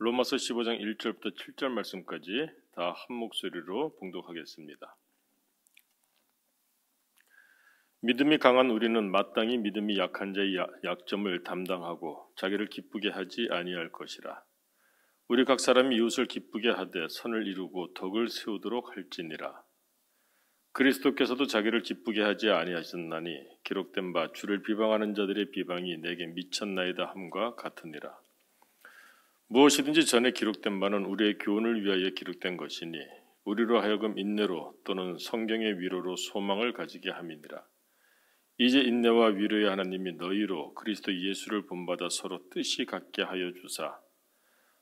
로마서 15장 1절부터 7절 말씀까지 다 한 목소리로 봉독하겠습니다. 믿음이 강한 우리는 마땅히 믿음이 약한 자의 약점을 담당하고 자기를 기쁘게 하지 아니할 것이라. 우리 각 사람이 이웃을 기쁘게 하되 선을 이루고 덕을 세우도록 할지니라. 그리스도께서도 자기를 기쁘게 하지 아니하셨나니 기록된 바 주를 비방하는 자들의 비방이 내게 미쳤나이다 함과 같으니라. 무엇이든지 전에 기록된 바는 우리의 교훈을 위하여 기록된 것이니 우리로 하여금 인내로 또는 성경의 위로로 소망을 가지게 함이니라. 이제 인내와 위로의 하나님이 너희로 그리스도 예수를 본받아 서로 뜻이 같게 하여 주사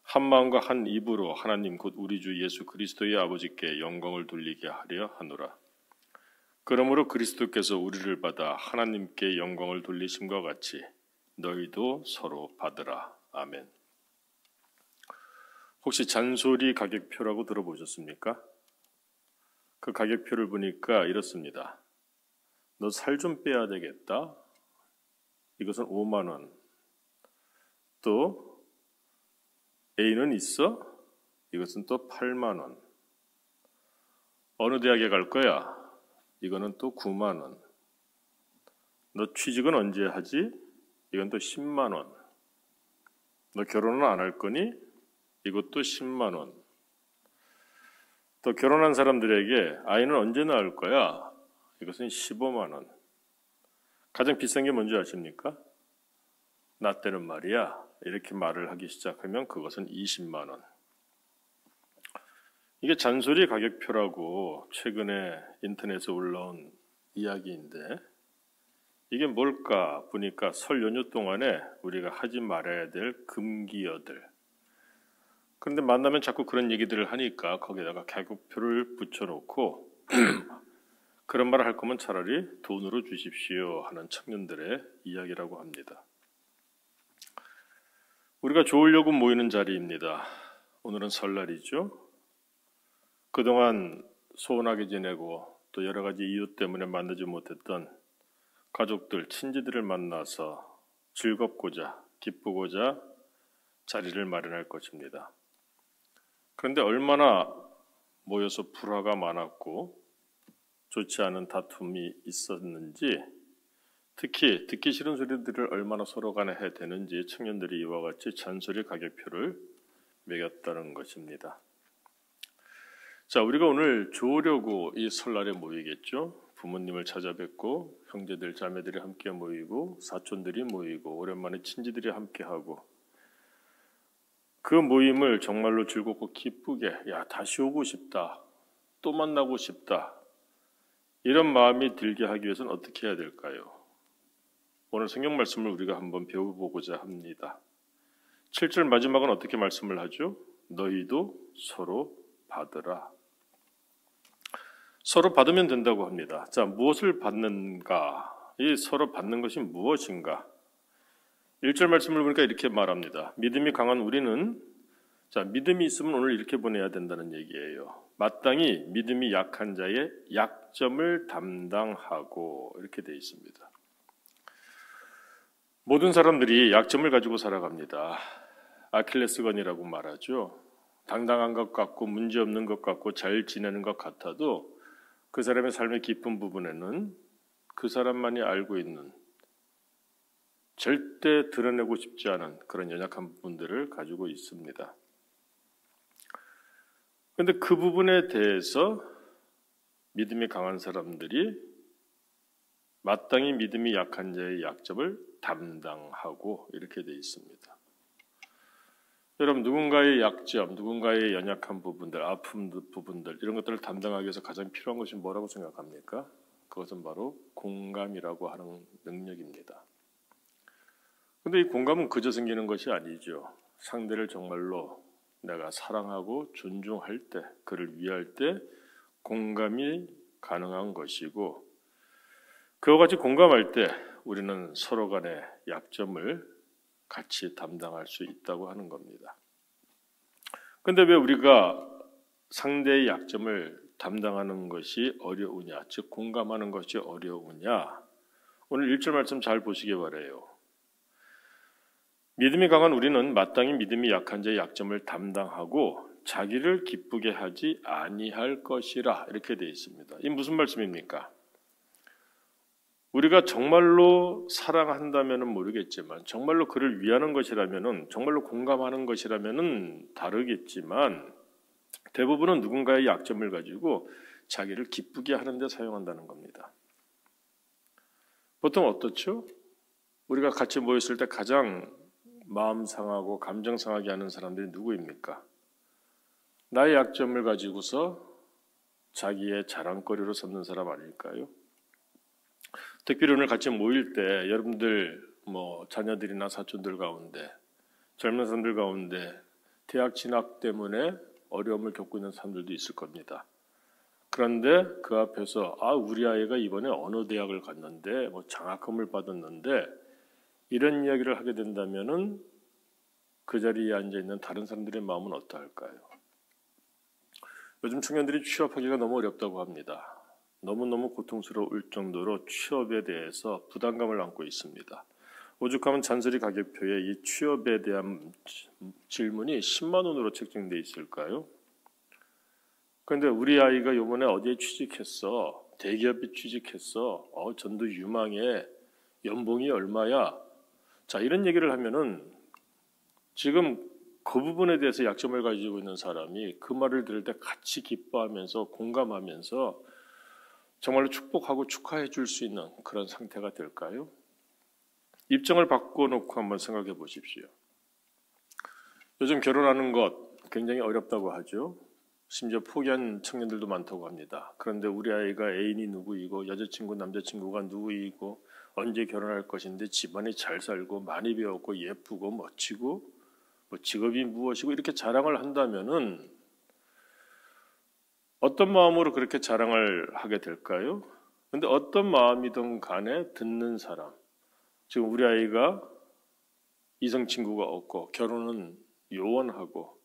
한 마음과 한 입으로 하나님 곧 우리 주 예수 그리스도의 아버지께 영광을 돌리게 하려 하노라. 그러므로 그리스도께서 우리를 받아 하나님께 영광을 돌리심과 같이 너희도 서로 받으라. 아멘. 혹시 잔소리 가격표라고 들어보셨습니까? 그 가격표를 보니까 이렇습니다. 너 살 좀 빼야 되겠다. 이것은 5만 원. 또 A는 있어? 이것은 또 8만 원. 어느 대학에 갈 거야? 이거는 또 9만 원. 너 취직은 언제 하지? 이건 또 10만 원. 너 결혼은 안 할 거니? 이것도 10만 원. 또 결혼한 사람들에게 아이는 언제 낳을 거야? 이것은 15만 원. 가장 비싼 게 뭔지 아십니까? 나 때는 말이야. 이렇게 말을 하기 시작하면 그것은 20만 원. 이게 잔소리 가격표라고 최근에 인터넷에 올라온 이야기인데 이게 뭘까 보니까 설 연휴 동안에 우리가 하지 말아야 될 금기어들. 그런데 만나면 자꾸 그런 얘기들을 하니까 거기다가 가격표를 붙여놓고 그런 말을 할 거면 차라리 돈으로 주십시오 하는 청년들의 이야기라고 합니다. 우리가 좋으려고 모이는 자리입니다. 오늘은 설날이죠. 그동안 소원하게 지내고 또 여러 가지 이유 때문에 만나지 못했던 가족들, 친지들을 만나서 즐겁고자 기쁘고자 자리를 마련할 것입니다. 그런데 얼마나 모여서 불화가 많았고 좋지 않은 다툼이 있었는지 특히 듣기 싫은 소리들을 얼마나 서로 간에 해대는지 청년들이 이와 같이 잔소리 가격표를 매겼다는 것입니다. 자, 우리가 오늘 좋으려고 이 설날에 모이겠죠. 부모님을 찾아뵙고 형제들, 자매들이 함께 모이고 사촌들이 모이고 오랜만에 친지들이 함께하고 그 모임을 정말로 즐겁고 기쁘게 다시 오고 싶다. 또 만나고 싶다. 이런 마음이 들게 하기 위해서는 어떻게 해야 될까요? 오늘 성경 말씀을 우리가 한번 배워보고자 합니다. 7절 마지막은 어떻게 말씀을 하죠? 너희도 서로 받으라. 서로 받으면 된다고 합니다. 자, 무엇을 받는가? 이 서로 받는 것이 무엇인가? 1절 말씀을 보니까 이렇게 말합니다. 믿음이 강한 우리는 믿음이 있으면 오늘 이렇게 보내야 된다는 얘기예요. 마땅히 믿음이 약한 자의 약점을 담당하고 이렇게 되어 있습니다. 모든 사람들이 약점을 가지고 살아갑니다. 아킬레스건이라고 말하죠. 당당한 것 같고 문제없는 것 같고 잘 지내는 것 같아도 그 사람의 삶의 깊은 부분에는 그 사람만이 알고 있는 절대 드러내고 싶지 않은 그런 연약한 부분들을 가지고 있습니다. 그런데 그 부분에 대해서 믿음이 강한 사람들이 마땅히 믿음이 약한 자의 약점을 담당하고 이렇게 되어 있습니다. 여러분, 누군가의 약점, 누군가의 연약한 부분들, 아픈 부분들 이런 것들을 담당하기 위해서 가장 필요한 것이 뭐라고 생각합니까? 그것은 바로 공감이라고 하는 능력입니다. 그런데 이 공감은 그저 생기는 것이 아니죠. 상대를 정말로 내가 사랑하고 존중할 때, 그를 위할 때 공감이 가능한 것이고 그와 같이 공감할 때 우리는 서로 간의 약점을 같이 담당할 수 있다고 하는 겁니다. 그런데 왜 우리가 상대의 약점을 담당하는 것이 어려우냐, 즉 공감하는 것이 어려우냐? 오늘 1절 말씀 잘 보시기 바라요. 믿음이 강한 우리는 마땅히 믿음이 약한 자의 약점을 담당하고 자기를 기쁘게 하지 아니할 것이라 이렇게 되어 있습니다. 이 무슨 말씀입니까? 우리가 정말로 사랑한다면 모르겠지만 정말로 그를 위하는 것이라면 정말로 공감하는 것이라면 다르겠지만 대부분은 누군가의 약점을 가지고 자기를 기쁘게 하는 데 사용한다는 겁니다. 보통 어떻죠? 우리가 같이 모였을 때 가장 마음 상하고 감정 상하게 하는 사람들이 누구입니까? 나의 약점을 가지고서 자기의 자랑거리로 삼는 사람 아닐까요? 특별히 오늘 같이 모일 때 여러분들 자녀들이나 사촌들 가운데 젊은 사람들 가운데 대학 진학 때문에 어려움을 겪고 있는 사람들도 있을 겁니다. 그런데 그 앞에서 우리 아이가 이번에 어느 대학을 갔는데 장학금을 받았는데 이런 이야기를 하게 된다면은 그 자리에 앉아 있는 다른 사람들의 마음은 어떠할까요? 요즘 청년들이 취업하기가 너무 어렵다고 합니다. 너무너무 고통스러울 정도로 취업에 대해서 부담감을 안고 있습니다. 오죽하면 잔소리 가격표에 이 취업에 대한 질문이 10만 원으로 책정돼 있을까요? 그런데 우리 아이가 이번에 어디에 취직했어? 대기업에 취직했어? 전도 유망해. 연봉이 얼마야? 자, 이런 얘기를 하면은 지금 그 부분에 대해서 약점을 가지고 있는 사람이 그 말을 들을 때 같이 기뻐하면서 공감하면서 정말로 축복하고 축하해 줄 수 있는 그런 상태가 될까요? 입장을 바꿔놓고 한번 생각해 보십시오. 요즘 결혼하는 것 굉장히 어렵다고 하죠. 심지어 포기한 청년들도 많다고 합니다. 그런데 우리 아이가 애인이 누구이고 여자친구, 남자친구가 누구이고 언제 결혼할 것인데 집안이 잘 살고 많이 배웠고 예쁘고 멋지고 직업이 무엇이고 이렇게 자랑을 한다면은 어떤 마음으로 그렇게 자랑을 하게 될까요? 근데 어떤 마음이든 간에 듣는 사람, 지금 우리 아이가 이성 친구가 없고 결혼은 요원하고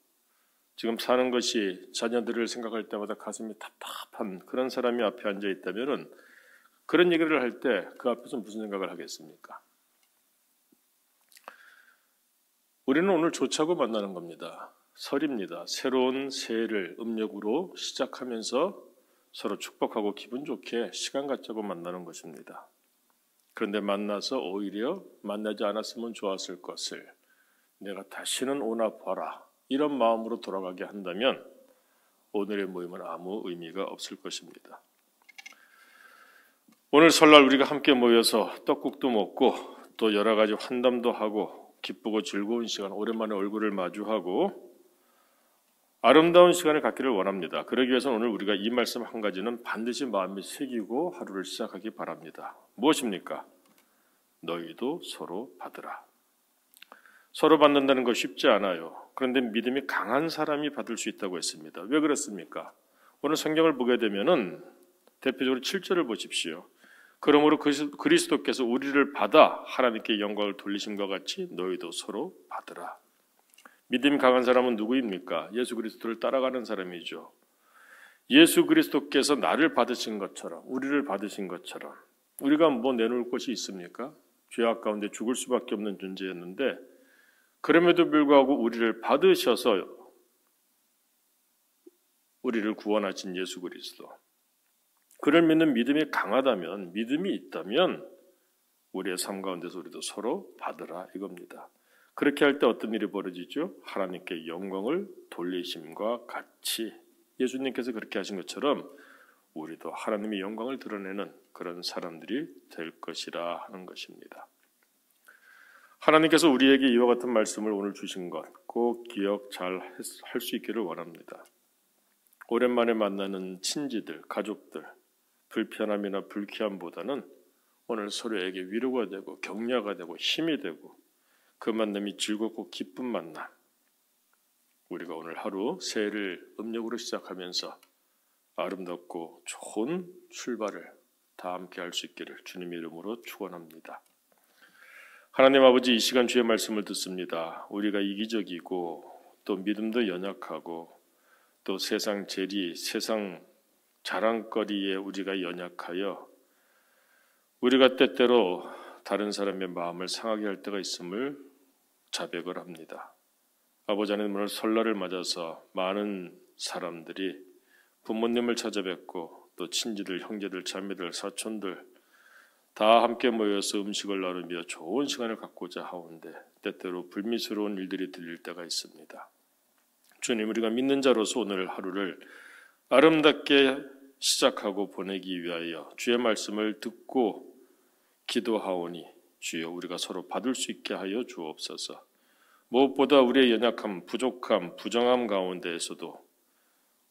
지금 사는 것이 자녀들을 생각할 때마다 가슴이 답답한 그런 사람이 앞에 앉아 있다면은 그런 얘기를 할 때 그 앞에서 무슨 생각을 하겠습니까? 우리는 오늘 조차고 만나는 겁니다. 설입니다. 새로운 새해를 음력으로 시작하면서 서로 축복하고 기분 좋게 시간 갖자고 만나는 것입니다. 그런데 만나서 오히려 만나지 않았으면 좋았을 것을 내가 다시는 오나 봐라 이런 마음으로 돌아가게 한다면 오늘의 모임은 아무 의미가 없을 것입니다. 오늘 설날 우리가 함께 모여서 떡국도 먹고 또 여러 가지 환담도 하고 기쁘고 즐거운 시간, 오랜만에 얼굴을 마주하고 아름다운 시간을 갖기를 원합니다. 그러기 위해서는 오늘 우리가 이 말씀 한 가지는 반드시 마음에 새기고 하루를 시작하기 바랍니다. 무엇입니까? 너희도 서로 받으라. 서로 받는다는 거 쉽지 않아요. 그런데 믿음이 강한 사람이 받을 수 있다고 했습니다. 왜 그렇습니까? 오늘 성경을 보게 되면은 대표적으로 7절을 보십시오. 그러므로 그리스도께서 우리를 받아 하나님께 영광을 돌리심과 같이 너희도 서로 받으라. 믿음이 강한 사람은 누구입니까? 예수 그리스도를 따라가는 사람이죠. 예수 그리스도께서 나를 받으신 것처럼 우리를 받으신 것처럼 우리가 내놓을 것이 있습니까? 죄악 가운데 죽을 수밖에 없는 존재였는데 그럼에도 불구하고 우리를 받으셔서 우리를 구원하신 예수 그리스도, 그를 믿는 믿음이 강하다면, 믿음이 있다면 우리의 삶 가운데서 우리도 서로 받으라 이겁니다. 그렇게 할 때 어떤 일이 벌어지죠? 하나님께 영광을 돌리심과 같이 예수님께서 그렇게 하신 것처럼 우리도 하나님의 영광을 드러내는 그런 사람들이 될 것이라 하는 것입니다. 하나님께서 우리에게 이와 같은 말씀을 오늘 주신 것 꼭 기억 잘 할 수 있기를 원합니다. 오랜만에 만나는 친지들, 가족들, 불편함이나 불쾌함보다는 오늘 서로에게 위로가 되고 격려가 되고 힘이 되고 그 만남이 즐겁고 기쁜 만남, 우리가 오늘 하루 새해를 음력으로 시작하면서 아름답고 좋은 출발을 다 함께 할 수 있기를 주님의 이름으로 축원합니다. 하나님 아버지, 이 시간 주의 말씀을 듣습니다. 우리가 이기적이고 또 믿음도 연약하고 또 세상 재리, 세상 자랑거리에 우리가 연약하여 우리가 때때로 다른 사람의 마음을 상하게 할 때가 있음을 자백을 합니다. 아버지 하나님, 오늘 설날을 맞아서 많은 사람들이 부모님을 찾아뵙고 또 친지들, 형제들, 자매들, 사촌들 다 함께 모여서 음식을 나누며 좋은 시간을 갖고자 하오는데 때때로 불미스러운 일들이 들릴 때가 있습니다. 주님, 우리가 믿는 자로서 오늘 하루를 아름답게 시작하고 보내기 위하여 주의 말씀을 듣고 기도하오니 주여 우리가 서로 받을 수 있게 하여 주옵소서. 무엇보다 우리의 연약함, 부족함, 부정함 가운데에서도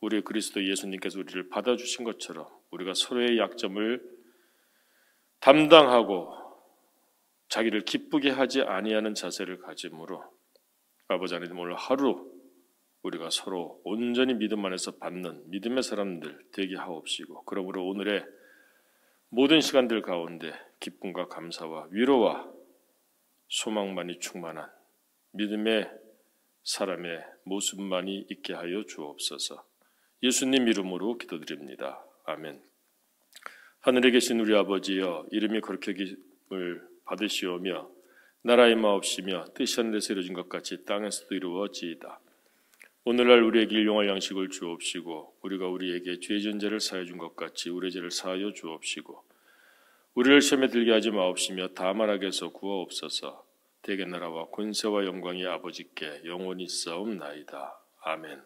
우리 그리스도 예수님께서 우리를 받아주신 것처럼 우리가 서로의 약점을 담당하고 자기를 기쁘게 하지 아니하는 자세를 가짐으로 아버지 하나님, 오늘 하루 우리가 서로 온전히 믿음 안에서 받는 믿음의 사람들 되게 하옵시고, 그러므로 오늘의 모든 시간들 가운데 기쁨과 감사와 위로와 소망만이 충만한 믿음의 사람의 모습만이 있게 하여 주옵소서. 예수님 이름으로 기도드립니다. 아멘. 하늘에 계신 우리 아버지여, 이름이 거룩히 여김을 받으시오며 나라의 마옵시며 뜻이 하늘에서 이루어진 것 같이 땅에서도 이루어지이다. 오늘날 우리에게 일용할 양식을 주옵시고 우리가 우리에게 죄 지은 죄를 사하여 준 것 같이 우리의 죄를 사하여 주옵시고 우리를 시험에 들게 하지 마옵시며 다만 악에서 구하옵소서. 대개 나라와 권세와 영광이 아버지께 영원히 있사옵나이다. 아멘.